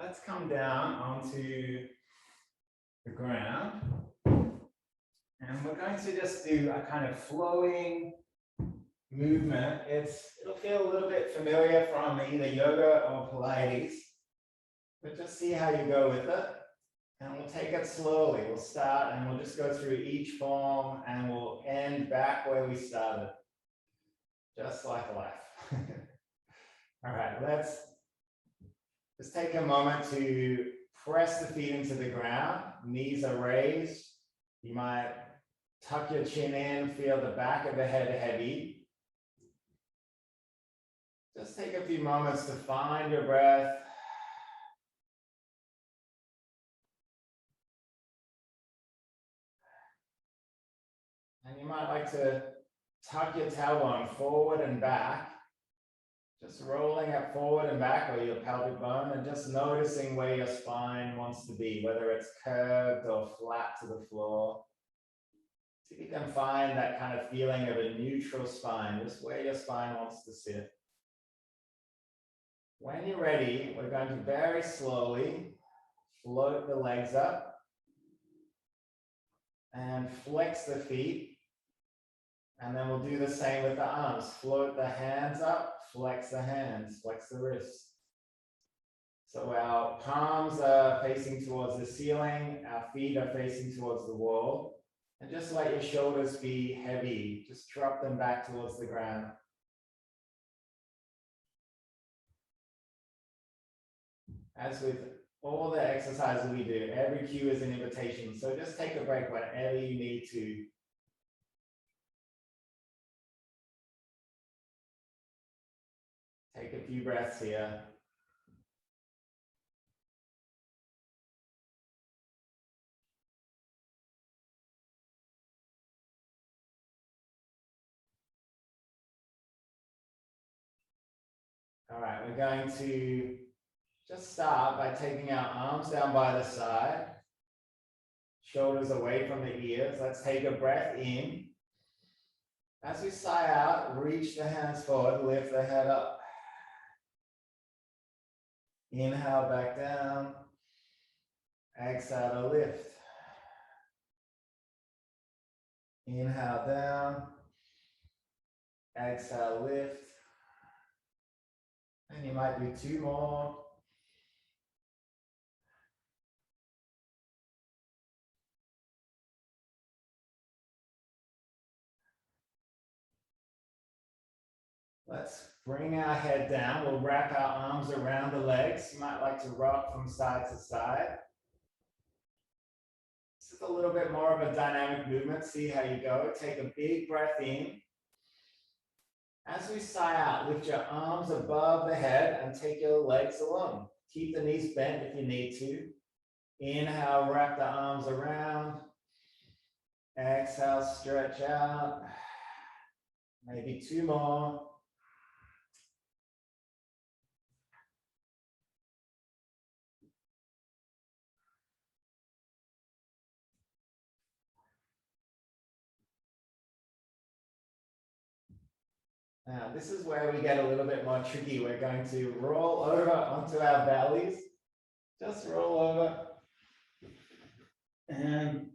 let's come down onto the ground. And we're going to just do a kind of flowing movement. It'll feel a little bit familiar from either yoga or Pilates, but just see how you go with it. And we'll take it slowly. We'll start and we'll just go through each form and we'll end back where we started. Just like life. All right, let's just take a moment to press the feet into the ground. Knees are raised. You might tuck your chin in, feel the back of the head heavy. Just take a few moments to find your breath. And you might like to tuck your tailbone forward and back. Just rolling it forward and back or your pelvic bone and just noticing where your spine wants to be, whether it's curved or flat to the floor. See if you can find that kind of feeling of a neutral spine, just where your spine wants to sit. When you're ready, we're going to very slowly float the legs up and flex the feet. And then we'll do the same with the arms. Float the hands up, flex the hands, flex the wrists. So our palms are facing towards the ceiling, our feet are facing towards the wall. And just let your shoulders be heavy. Just drop them back towards the ground. As with all the exercises we do, every cue is an invitation. So just take a break whenever you need to. Take a few breaths here. All right, we're going to just start by taking our arms down by the side, shoulders away from the ears. Let's take a breath in. As we sigh out, reach the hands forward, lift the head up. Inhale back down. Exhale to lift. Inhale down. Exhale, lift. And you might do 2 more. Let's bring our head down. We'll wrap our arms around the legs. You might like to rock from side to side. This is a little bit more of a dynamic movement. See how you go. Take a big breath in. As we sigh out, lift your arms above the head and take your legs along. Keep the knees bent if you need to. Inhale, wrap the arms around. Exhale, stretch out. Maybe 2 more. Now, this is where we get a little bit more tricky. We're going to roll over onto our bellies. Just roll over. And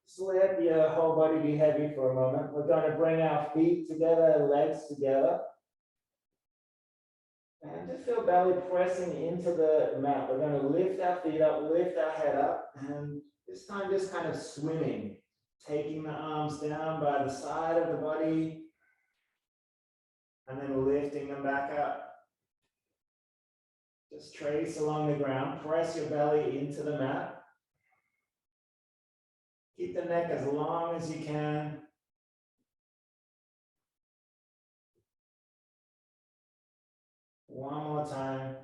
just let your whole body be heavy for a moment. We're going to bring our feet together, legs together. And just feel belly pressing into the mat. We're going to lift our feet up, lift our head up. And this time just kind of swimming. Taking the arms down by the side of the body. And then lifting them back up. Just trace along the ground. Press your belly into the mat. Keep the neck as long as you can. One more time.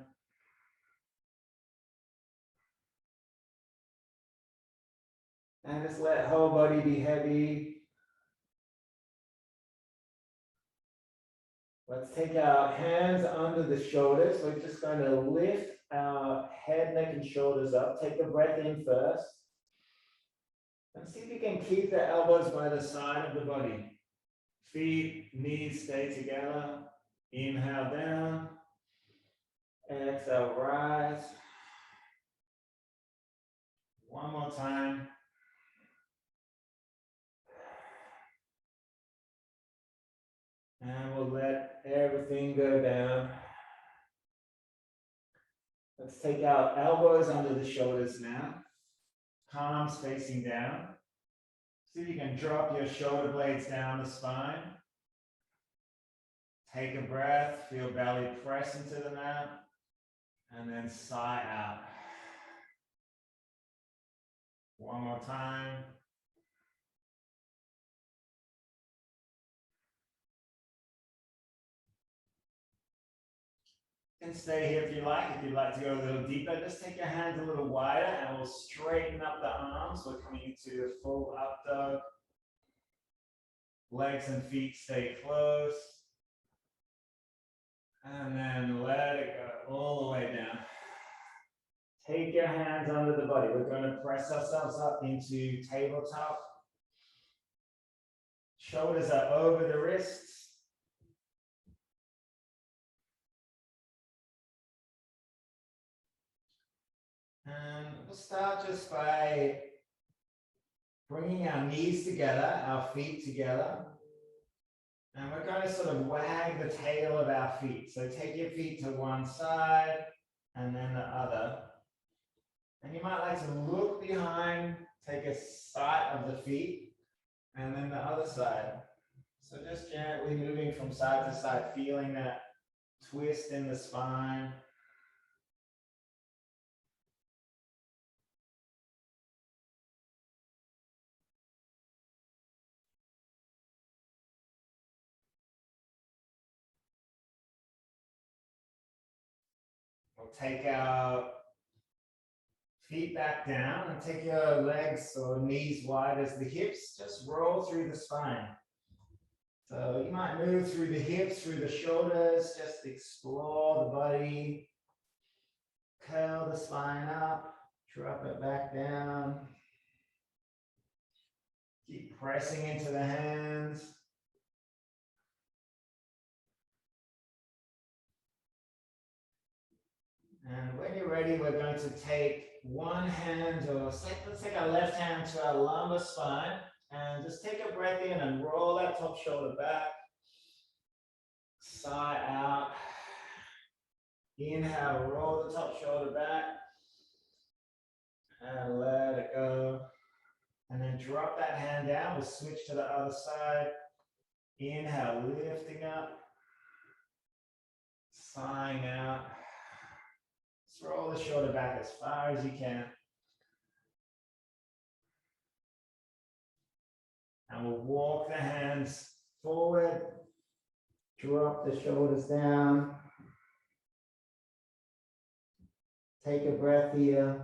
And just let whole body be heavy. Let's take our hands under the shoulders. We're just going to lift our head, neck, and shoulders up. Take a breath in first. And see if you can keep the elbows by the side of the body. Feet, knees stay together. Inhale down. Exhale, rise. One more time. And we'll let everything go down. Let's take our elbows under the shoulders now. Palms facing down. See if you can drop your shoulder blades down the spine. Take a breath, feel belly press into the mat, and then sigh out. One more time. You can stay here if you like. If you'd like to go a little deeper, just take your hands a little wider and we'll straighten up the arms. We're coming into a full up dog. Legs and feet stay close. And then let it go all the way down. Take your hands under the body. We're going to press ourselves up into tabletop. Shoulders are over the wrists. And we'll start just by bringing our knees together, our feet together. And we're going to sort of wag the tail of our feet. So take your feet to one side and then the other. And you might like to look behind, take a sight of the feet, and then the other side. So just gently moving from side to side, feeling that twist in the spine. We'll take our feet back down and take your legs or knees wide as the hips. Just roll through the spine. So you might move through the hips, through the shoulders, just explore the body. Curl the spine up, drop it back down. Keep pressing into the hands. And when you're ready, we're going to take one hand, or let's take our left hand to our lumbar spine, and just take a breath in and roll that top shoulder back. Sigh out. Inhale, roll the top shoulder back. And let it go. And then drop that hand down. We'll switch to the other side. Inhale, lifting up. Sighing out. Just roll the shoulder back as far as you can. And we'll walk the hands forward. Drop the shoulders down. Take a breath here.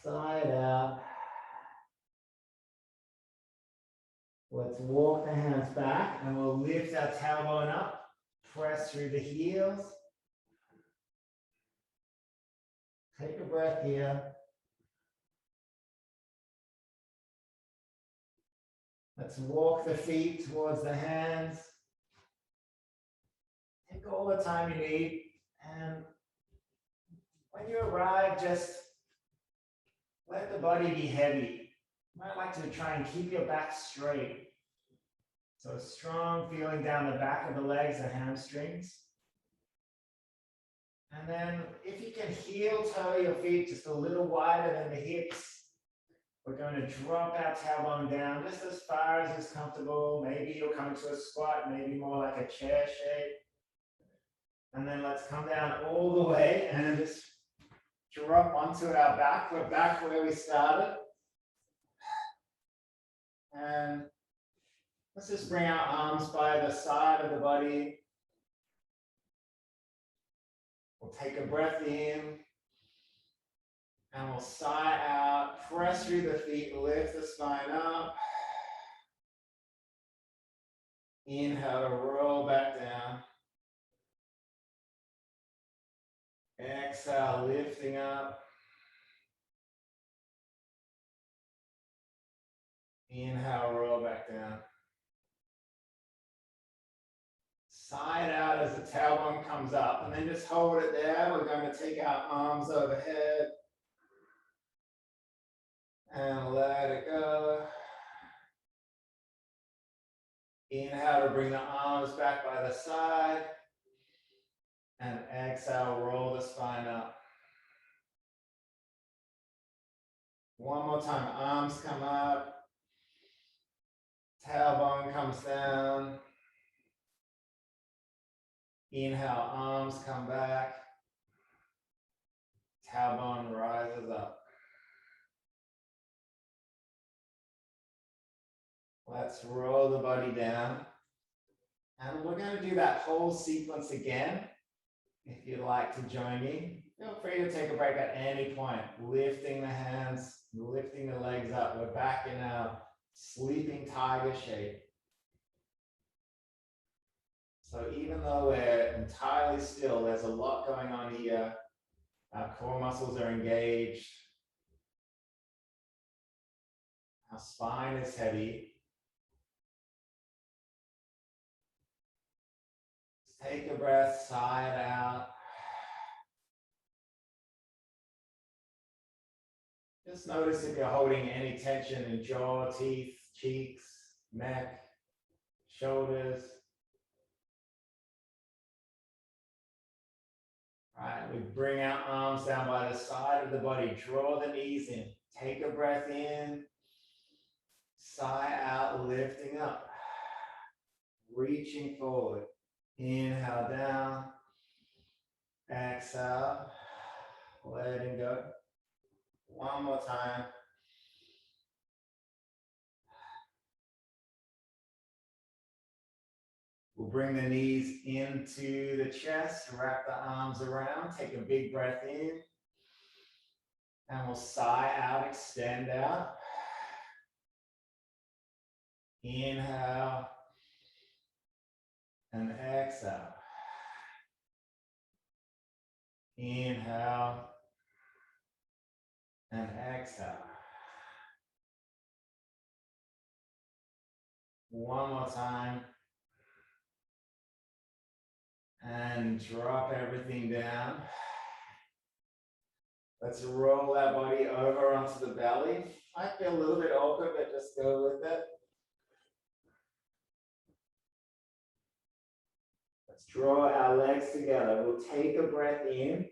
Sigh it out. Let's walk the hands back and we'll lift our tailbone up. Press through the heels. Take a breath here. Let's walk the feet towards the hands. Take all the time you need. And when you arrive, just let the body be heavy. You might like to try and keep your back straight. So a strong feeling down the back of the legs, the hamstrings. And then if you can heel toe your feet just a little wider than the hips, we're going to drop our tailbone down just as far as is comfortable. Maybe you'll come to a squat, maybe more like a chair shape. And then let's come down all the way and just drop onto our back. We're back where we started. And let's just bring our arms by the side of the body. We'll take a breath in. And we'll sigh out, press through the feet, lift the spine up. Inhale to roll back down. Exhale, lifting up. Inhale, roll back down. Side out as the tailbone comes up, and then just hold it there. We're going to take our arms overhead and let it go. Inhale to bring the arms back by the side, and exhale, roll the spine up. One more time, arms come up, tailbone comes down. Inhale, arms come back, tailbone rises up. Let's roll the body down. And we're going to do that whole sequence again. If you'd like to join me, feel free to take a break at any point. Lifting the hands, lifting the legs up. We're back in our sleeping tiger shape. So even though we're entirely still, there's a lot going on here. Our core muscles are engaged. Our spine is heavy. Take a breath, sigh it out. Just notice if you're holding any tension in jaw, teeth, cheeks, neck, shoulders. All right, we bring our arms down by the side of the body. Draw the knees in. Take a breath in. Sigh out, lifting up. Reaching forward. Inhale down. Exhale. Letting go. One more time. We'll bring the knees into the chest, wrap the arms around, take a big breath in, and we'll sigh out, extend out. Inhale, and exhale. Inhale, and exhale. One more time. And drop everything down. Let's roll that body over onto the belly. Might be a little bit awkward, but just go with it. Let's draw our legs together. We'll take a breath in.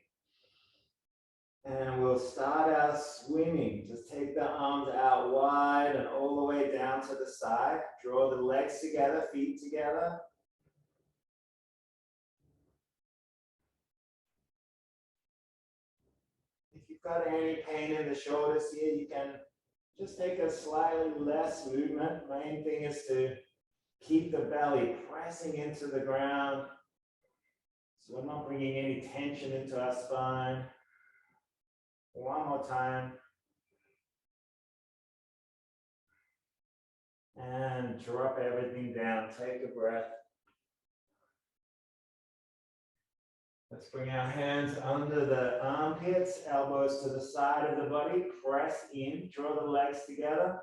And we'll start our swimming. Just take the arms out wide and all the way down to the side. Draw the legs together, feet together. If you've got any pain in the shoulders here, you can just take a slightly less movement. Main thing is to keep the belly pressing into the ground. So we're not bringing any tension into our spine. One more time. And drop everything down. Take a breath. Let's bring our hands under the armpits, elbows to the side of the body. Press in, draw the legs together.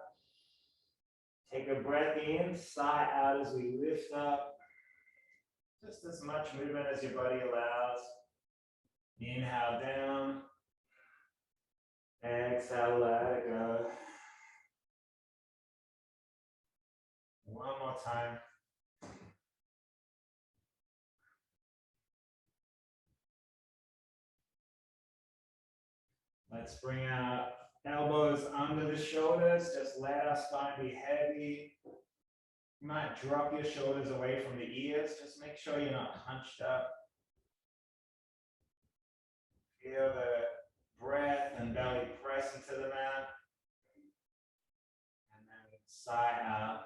Take a breath in, sigh out as we lift up. Just as much movement as your body allows. Inhale down. Exhale, let it go. One more time. Let's bring our elbows under the shoulders. Just let our spine be heavy. You might drop your shoulders away from the ears. Just make sure you're not hunched up. Feel the breath and belly press into the mat. And then sigh out.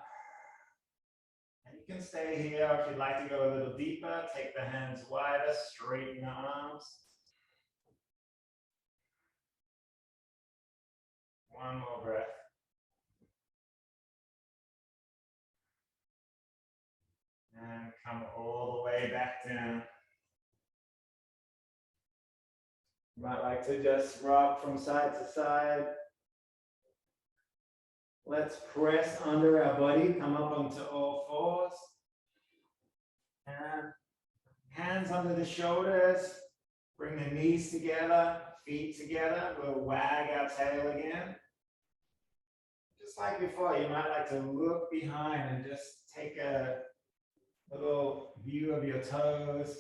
And you can stay here if you'd like to go a little deeper. Take the hands wider, straighten the arms. One more breath. And come all the way back down. You might like to just rock from side to side. Let's press under our body, come up onto all fours. And Hands under the shoulders. Bring the knees together, feet together. We'll wag our tail again. Just like before, you might like to look behind and just take a little view of your toes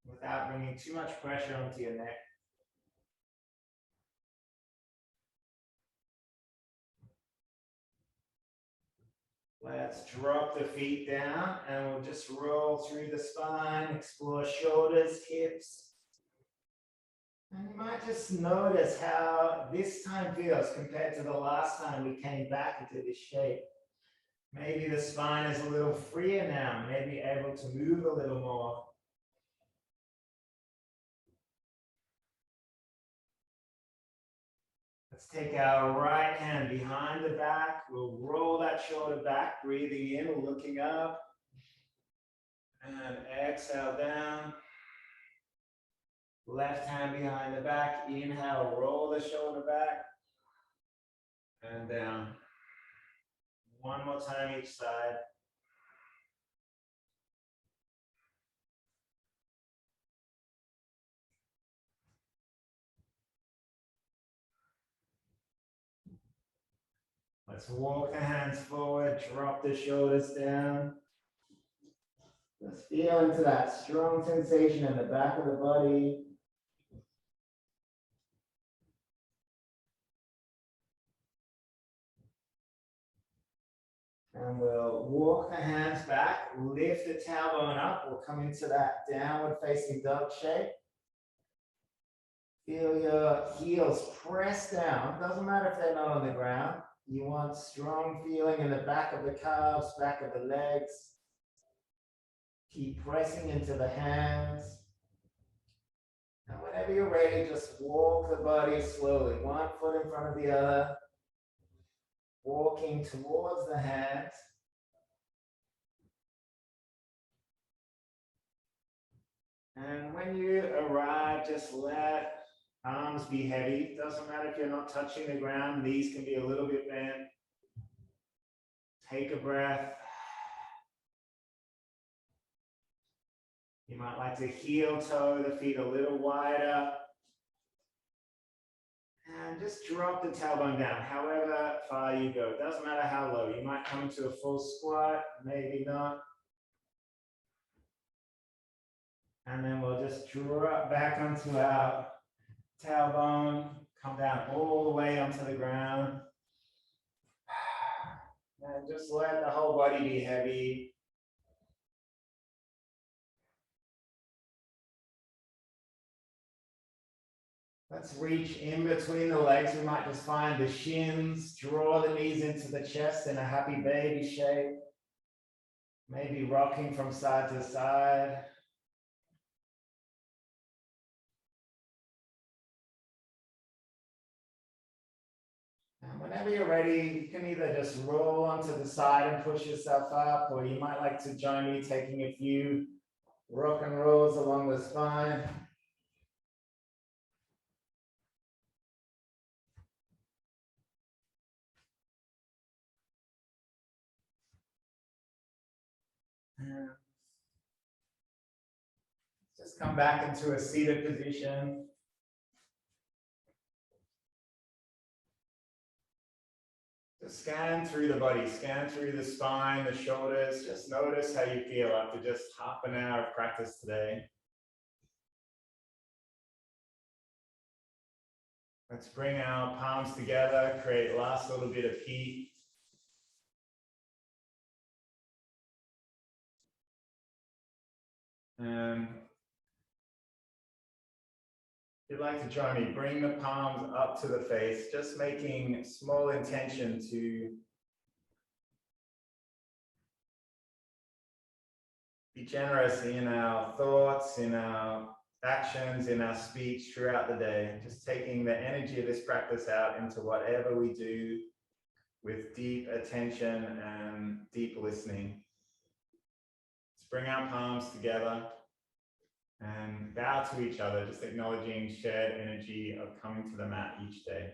without bringing too much pressure onto your neck. Let's drop the feet down and we'll just roll through the spine, explore shoulders, hips. And you might just notice how this time feels compared to the last time we came back into this shape. Maybe the spine is a little freer now, maybe able to move a little more. Let's take our right hand behind the back. We'll roll that shoulder back, breathing in, looking up. And exhale down. Left hand behind the back. Inhale, roll the shoulder back. And down. One more time each side. Let's walk the hands forward, drop the shoulders down. Just feel into that strong sensation in the back of the body. And we'll walk the hands back, lift the tailbone up. We'll come into that downward facing dog shape. Feel your heels press down. Doesn't matter if they're not on the ground. You want strong feeling in the back of the calves, back of the legs. Keep pressing into the hands. And whenever you're ready, just walk the body slowly, one foot in front of the other. Walking towards the hands. And when you arrive, just let arms be heavy. Doesn't matter if you're not touching the ground. Knees can be a little bit bent. Take a breath. You might like to heel toe the feet a little wider. And just drop the tailbone down, however far you go. It doesn't matter how low. You might come into a full squat, maybe not. And then we'll just drop back onto our tailbone, come down all the way onto the ground. And just let the whole body be heavy. Let's reach in between the legs. We might just find the shins, draw the knees into the chest in a happy baby shape. Maybe rocking from side to side. And whenever you're ready, you can either just roll onto the side and push yourself up, or you might like to join me taking a few rock and rolls along the spine. Just come back into a seated position. Just scan through the body, scan through the spine, the shoulders. Just notice how you feel after just half an hour of practice today. Let's bring our palms together, create last little bit of heat. And if you'd like to join me, bring the palms up to the face, just making small intention to be generous in our thoughts, in our actions, in our speech throughout the day, just taking the energy of this practice out into whatever we do with deep attention and deep listening. Let's bring our palms together and bow to each other, just acknowledging shared energy of coming to the mat each day.